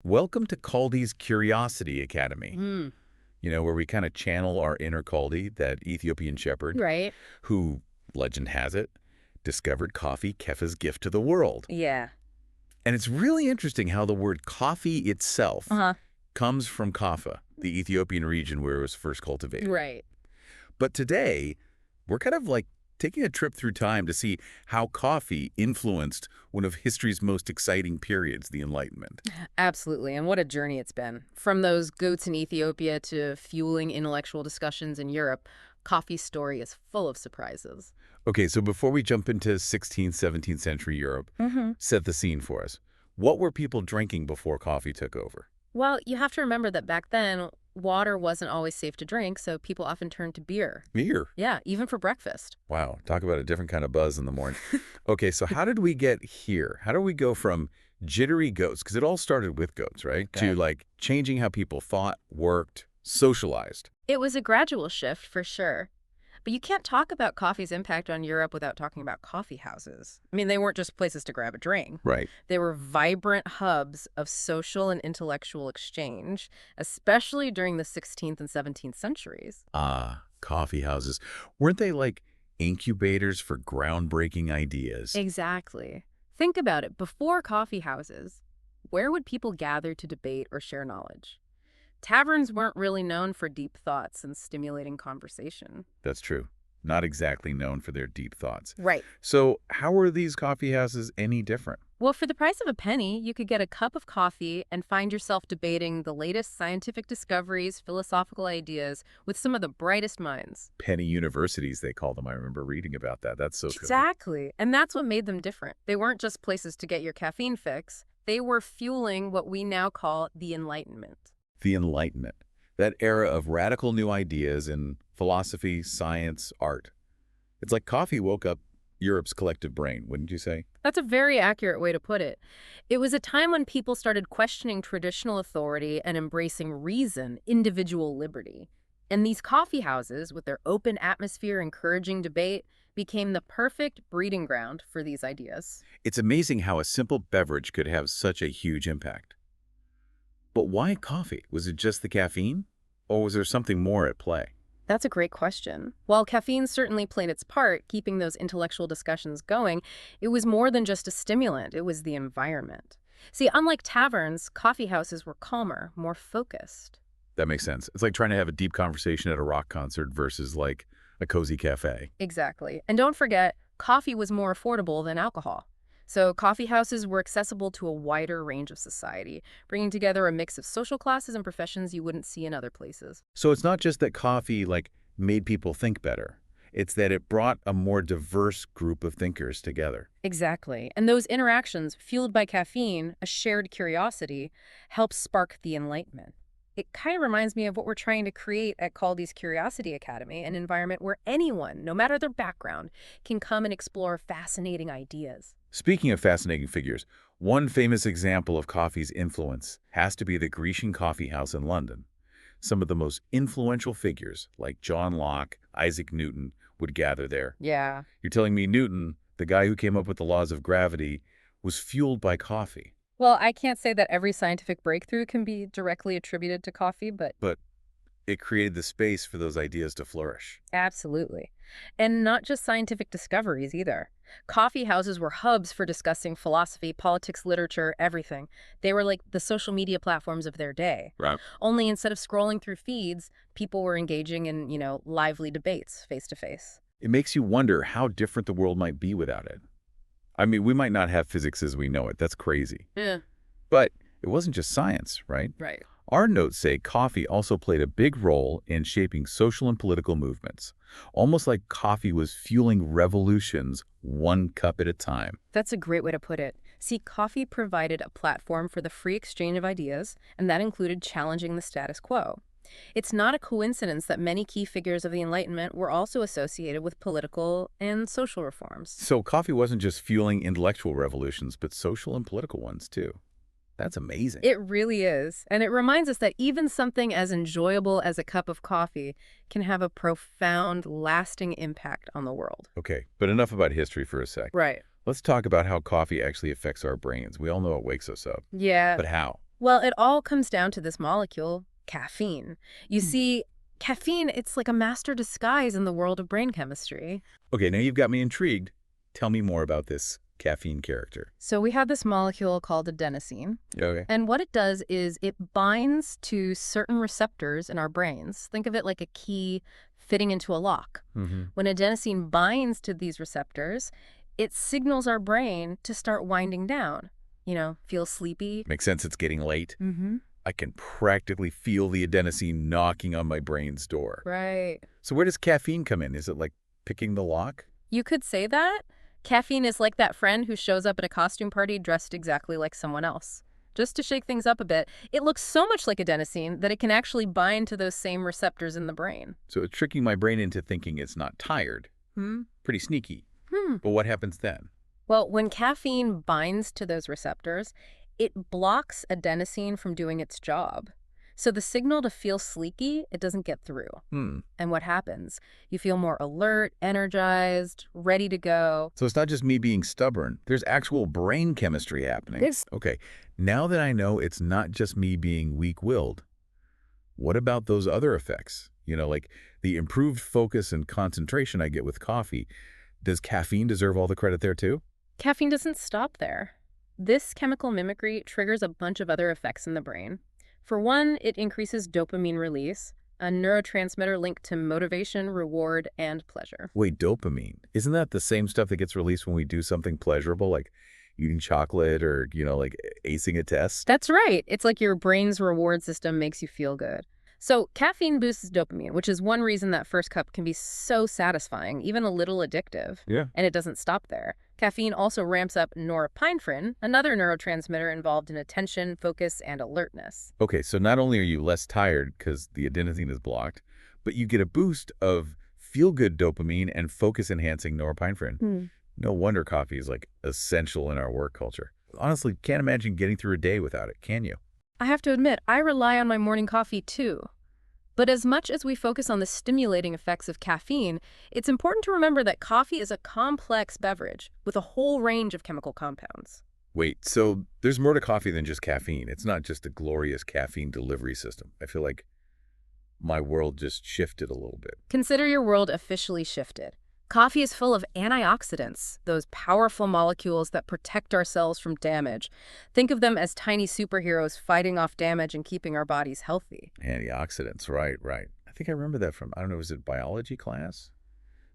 Welcome to Caldi's Curiosity Academy, Mm, where we kind of channel our inner Caldi, that Ethiopian shepherd, right. who, legend has it, discovered coffee, Keffa's gift to the world. Yeah. And it's really interesting how the word coffee itself Uh-huh. comes from Kaffa, the Ethiopian region where it was first cultivated. Right. But today, we're kind of like taking a trip through time to see how coffee influenced one of history's most exciting periods, the Enlightenment. Absolutely. And what a journey it's been. From those goats in Ethiopia to fueling intellectual discussions in Europe, coffee's story is full of surprises. Okay, so before we jump into 16th, 17th century Europe, Mm-hmm. set the scene for us. What were people drinking before coffee took over? Well, you have to remember that back then, water wasn't always safe to drink, so people often turned to beer. Beer. Yeah, even for breakfast. Wow, talk about a different kind of buzz in the morning. Okay, so how did we get here? How do we go from jittery goats, because it all started with goats, right? Okay. To like changing how people thought, worked, socialized. It was a gradual shift, for sure. But you can't talk about coffee's impact on Europe without talking about coffee houses. I mean, they weren't just places to grab a drink. Right. They were vibrant hubs of social and intellectual exchange, especially during the 16th and 17th centuries. Ah, coffee houses. Weren't they like incubators for groundbreaking ideas? Exactly. Think about it. Before coffee houses, where would people gather to debate or share knowledge? Taverns weren't really known for deep thoughts and stimulating conversation. That's true. Not exactly known for their deep thoughts. Right. So how are these coffee houses any different? Well, for the price of a penny, you could get a cup of coffee and find yourself debating the latest scientific discoveries, philosophical ideas with some of the brightest minds. Penny universities, they call them. I remember reading about that. That's so cool. Exactly. And that's what made them different. They weren't just places to get your caffeine fix. They were fueling what we now call the Enlightenment. The Enlightenment, that era of radical new ideas in philosophy, science, art. It's like coffee woke up Europe's collective brain, wouldn't you say? That's a very accurate way to put it. It was a time when people started questioning traditional authority and embracing reason, individual liberty. And these coffee houses, with their open atmosphere encouraging debate, became the perfect breeding ground for these ideas. It's amazing how a simple beverage could have such a huge impact. But why coffee? Was it just the caffeine? Or was there something more at play? That's a great question. While caffeine certainly played its part, keeping those intellectual discussions going, it was more than just a stimulant, it was the environment. See, unlike taverns, coffee houses were calmer, more focused. That makes sense. It's like trying to have a deep conversation at a rock concert versus like a cozy cafe. Exactly. And don't forget, coffee was more affordable than alcohol. So coffee houses were accessible to a wider range of society, bringing together a mix of social classes and professions you wouldn't see in other places. So it's not just that coffee like made people think better. It's that it brought a more diverse group of thinkers together. Exactly. And those interactions, fueled by caffeine, a shared curiosity, helped spark the Enlightenment. It kind of reminds me of what we're trying to create at Caldi's Curiosity Academy, an environment where anyone, no matter their background, can come and explore fascinating ideas. Speaking of fascinating figures, one famous example of coffee's influence has to be the Grecian Coffee House in London. Some of the most influential figures, like John Locke, Isaac Newton, would gather there. Yeah. You're telling me Newton, the guy who came up with the laws of gravity, was fueled by coffee. Well, I can't say that every scientific breakthrough can be directly attributed to coffee, but But it created the space for those ideas to flourish. absolutely. And not just scientific discoveries either. Coffee houses were hubs for discussing philosophy, politics, literature, everything. They were like the social media platforms of their day. Right. Only instead of scrolling through feeds, people were engaging in, lively debates face to face. It makes you wonder how different the world might be without it. I mean, we might not have physics as we know it. That's crazy. Yeah. But it wasn't just science, right? Right. Our notes say coffee also played a big role in shaping social and political movements, almost like coffee was fueling revolutions one cup at a time. That's a great way to put it. See, coffee provided a platform for the free exchange of ideas, and that included challenging the status quo. It's not a coincidence that many key figures of the Enlightenment were also associated with political and social reforms. So coffee wasn't just fueling intellectual revolutions, but social and political ones too. That's amazing. It really is. And it reminds us that even something as enjoyable as a cup of coffee can have a profound, lasting impact on the world. Okay, but enough about history for a sec. Right. Let's talk about how coffee actually affects our brains. We all know it wakes us up. Yeah. But how? Well, it all comes down to this molecule, caffeine. You Hmm. see, caffeine, it's like a master disguise in the world of brain chemistry. Okay, now you've got me intrigued. Tell me more about this caffeine character. So we have this molecule called adenosine, Okay. and what it does is it binds to certain receptors in our brains. Think of it like a key fitting into a lock. Mm-hmm. When adenosine binds to these receptors, it signals our brain to start winding down. Feel sleepy. Makes sense it's getting late. Mm-hmm. I can practically feel the adenosine knocking on my brain's door. Right. So where does caffeine come in? Is it like picking the lock? You could say that. Caffeine is like that friend who shows up at a costume party dressed exactly like someone else. Just to shake things up a bit, it looks so much like adenosine that it can actually bind to those same receptors in the brain. So it's tricking my brain into thinking it's not tired. Hmm? Pretty sneaky. Hmm. But what happens then? Well, when caffeine binds to those receptors, it blocks adenosine from doing its job. So the signal to feel sleepy, it doesn't get through. Hmm. And what happens? You feel more alert, energized, ready to go. So it's not just me being stubborn. There's actual brain chemistry happening. There's Okay, now that I know it's not just me being weak-willed, what about those other effects? Like the improved focus and concentration I get with coffee. Does caffeine deserve all the credit there too? Caffeine doesn't stop there. This chemical mimicry triggers a bunch of other effects in the brain. For one, it increases dopamine release, a neurotransmitter linked to motivation, reward, and pleasure. Wait, dopamine. Isn't that the same stuff that gets released when we do something pleasurable, like eating chocolate or, like acing a test? That's right. It's like your brain's reward system makes you feel good. So caffeine boosts dopamine, which is one reason that first cup can be so satisfying, even a little addictive. Yeah. And it doesn't stop there. Caffeine also ramps up norepinephrine, another neurotransmitter involved in attention, focus, and alertness. Okay, so not only are you less tired because the adenosine is blocked, but you get a boost of feel-good dopamine and focus-enhancing norepinephrine. Hmm. No wonder coffee is like essential in our work culture. Honestly, can't imagine getting through a day without it, can you? I have to admit, I rely on my morning coffee too. But as much as we focus on the stimulating effects of caffeine, it's important to remember that coffee is a complex beverage with a whole range of chemical compounds. Wait, so there's more to coffee than just caffeine. It's not just a glorious caffeine delivery system. I feel like my world just shifted a little bit. Consider your world officially shifted. Coffee is full of antioxidants, those powerful molecules that protect our cells from damage. Think of them as tiny superheroes fighting off damage and keeping our bodies healthy. Antioxidants, right. I think I remember that from, I don't know, was it biology class?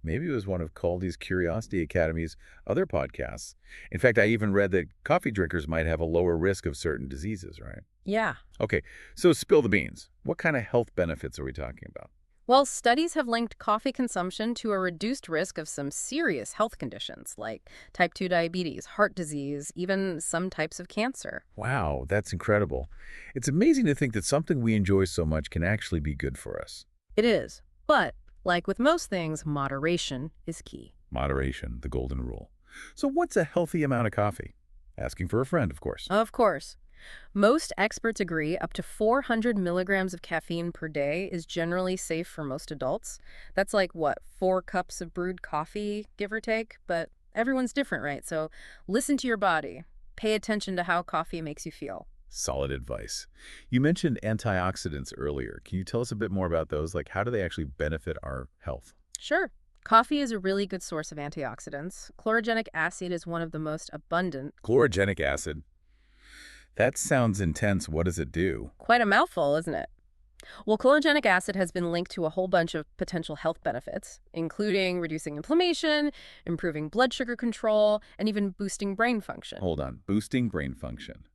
Maybe it was one of Caldy's Curiosity Academy's other podcasts. In fact, I even read that coffee drinkers might have a lower risk of certain diseases, right? Yeah. Okay, so spill the beans. What kind of health benefits are we talking about? Well, studies have linked coffee consumption to a reduced risk of some serious health conditions like type 2 diabetes, heart disease, even some types of cancer. Wow, that's incredible. It's amazing to think that something we enjoy so much can actually be good for us. It is. But, like with most things, moderation is key. Moderation, the golden rule. So what's a healthy amount of coffee? Asking for a friend, of course. Of course. Most experts agree up to 400 milligrams of caffeine per day is generally safe for most adults. That's like, what, 4 cups of brewed coffee, give or take? But everyone's different, right? So listen to your body. Pay attention to how coffee makes you feel. Solid advice. You mentioned antioxidants earlier. Can you tell us a bit more about those? Like, how do they actually benefit our health? Sure. Coffee is a really good source of antioxidants. Chlorogenic acid is one of the most abundant. Chlorogenic acid. That sounds intense. What does it do? Quite a mouthful, isn't it? Well, chlorogenic acid has been linked to a whole bunch of potential health benefits, including reducing inflammation, improving blood sugar control, and even boosting brain function. Hold on. Boosting brain function.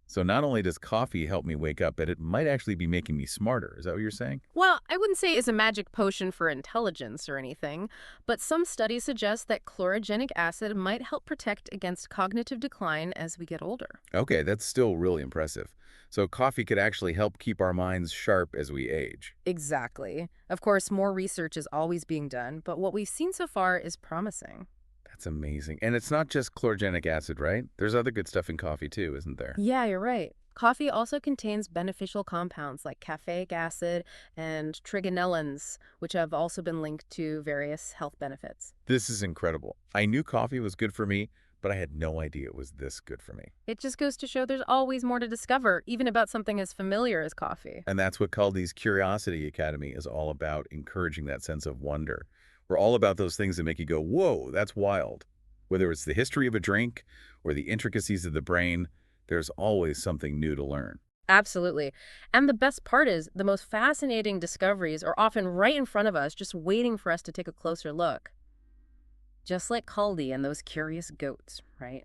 So not only does coffee help me wake up, but it might actually be making me smarter. Is that what you're saying? Well, I wouldn't say it's a magic potion for intelligence or anything, but some studies suggest that chlorogenic acid might help protect against cognitive decline as we get older. Okay, that's still really impressive. So coffee could actually help keep our minds sharp as we age. Exactly. Of course, more research is always being done, but what we've seen so far is promising. That's amazing. And it's not just chlorogenic acid, right? There's other good stuff in coffee too, isn't there? Yeah, you're right. Coffee also contains beneficial compounds like caffeic acid and trigonellans, which have also been linked to various health benefits. This is incredible. I knew coffee was good for me, but I had no idea it was this good for me. It just goes to show there's always more to discover, even about something as familiar as coffee. And that's what Caldi's Curiosity Academy is all about, encouraging that sense of wonder. We're all about those things that make you go, whoa, that's wild. Whether it's the history of a drink or the intricacies of the brain, there's always something new to learn. Absolutely. And the best part is, the most fascinating discoveries are often right in front of us, just waiting for us to take a closer look. Just like Caldi and those curious goats, right?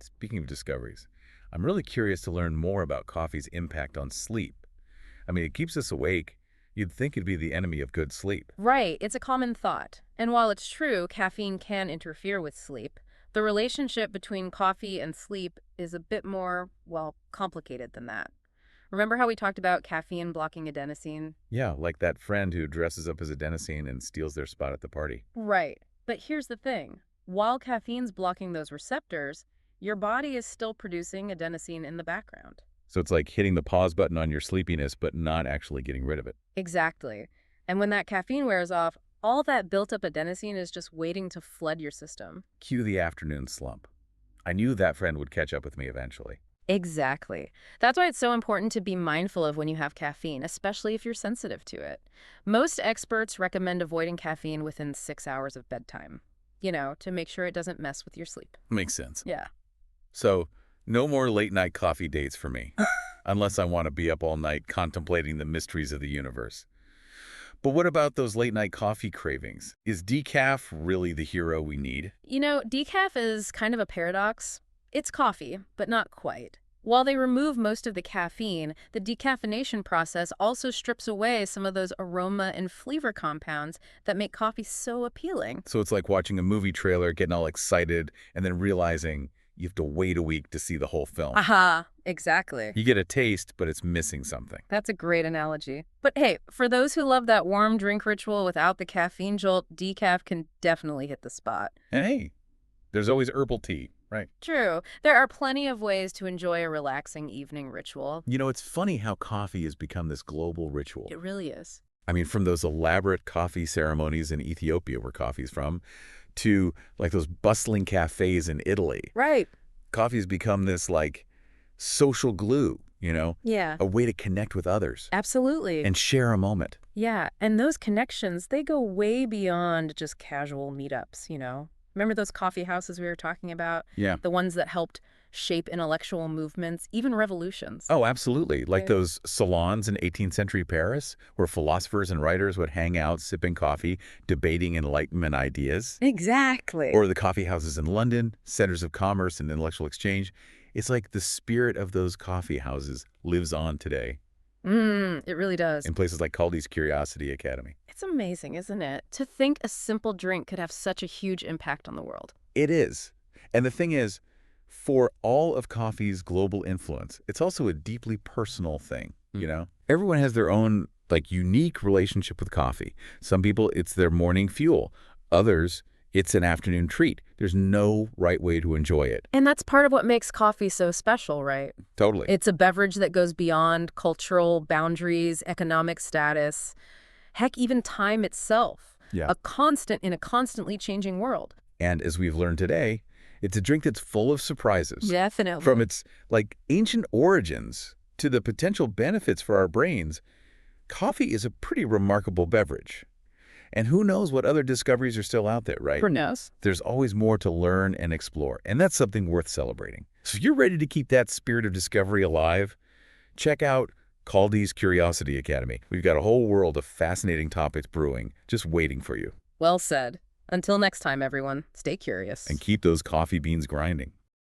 Speaking of discoveries, I'm really curious to learn more about coffee's impact on sleep. I mean, it keeps us awake. You'd think it'd be the enemy of good sleep. Right, it's a common thought. And while it's true, caffeine can interfere with sleep, the relationship between coffee and sleep is a bit more, well, complicated than that. Remember how we talked about caffeine blocking adenosine? Yeah, like that friend who dresses up as adenosine and steals their spot at the party. Right. But here's the thing. While caffeine's blocking those receptors, your body is still producing adenosine in the background. So it's like hitting the pause button on your sleepiness, but not actually getting rid of it. Exactly. And when that caffeine wears off, all that built-up adenosine is just waiting to flood your system. Cue the afternoon slump. I knew that friend would catch up with me eventually. Exactly. That's why it's so important to be mindful of when you have caffeine, especially if you're sensitive to it. Most experts recommend avoiding caffeine within 6 hours of bedtime, to make sure it doesn't mess with your sleep. Makes sense. Yeah. So, no more late-night coffee dates for me, unless I want to be up all night contemplating the mysteries of the universe. But what about those late-night coffee cravings? Is decaf really the hero we need? Decaf is kind of a paradox. It's coffee, but not quite. While they remove most of the caffeine, the decaffeination process also strips away some of those aroma and flavor compounds that make coffee so appealing. So it's like watching a movie trailer, getting all excited, and then realizing you have to wait a week to see the whole film. Aha, exactly. You get a taste, but it's missing something. That's a great analogy. But hey, for those who love that warm drink ritual without the caffeine jolt, decaf can definitely hit the spot. And hey, there's always herbal tea, right? True. There are plenty of ways to enjoy a relaxing evening ritual. It's funny how coffee has become this global ritual. It really is. I mean, from those elaborate coffee ceremonies in Ethiopia, where coffee's from, to like those bustling cafes in Italy. Right. Coffee's become this social glue, Yeah. a way to connect with others Absolutely. and share a moment. Yeah, and those connections, they go way beyond just casual meetups, Remember those coffee houses we were talking about? Yeah. The ones that helped shape intellectual movements, even revolutions. Oh, absolutely. Like Right. those salons in 18th century Paris, where philosophers and writers would hang out sipping coffee, debating Enlightenment ideas. Exactly. Or the coffee houses in London, centers of commerce and intellectual exchange. It's like the spirit of those coffee houses lives on today It really does. in places like Caldi's Curiosity Academy. It's amazing, isn't it? To think a simple drink could have such a huge impact on the world. It is. And the thing is, for all of coffee's global influence, it's also a deeply personal thing, Everyone has their own, unique relationship with coffee. Some people, it's their morning fuel. Others, it's an afternoon treat. There's no right way to enjoy it. And that's part of what makes coffee so special, right? Totally. It's a beverage that goes beyond cultural boundaries, economic status, heck, even time itself. Yeah. A constant in a constantly changing world. And as we've learned today, it's a drink that's full of surprises. Definitely. From its, ancient origins to the potential benefits for our brains, coffee is a pretty remarkable beverage. And who knows what other discoveries are still out there, right? Who knows? There's always more to learn and explore, and that's something worth celebrating. So if you're ready to keep that spirit of discovery alive, check out Caldi's Curiosity Academy. We've got a whole world of fascinating topics brewing, just waiting for you. Well said. Until next time, everyone, stay curious. And keep those coffee beans grinding.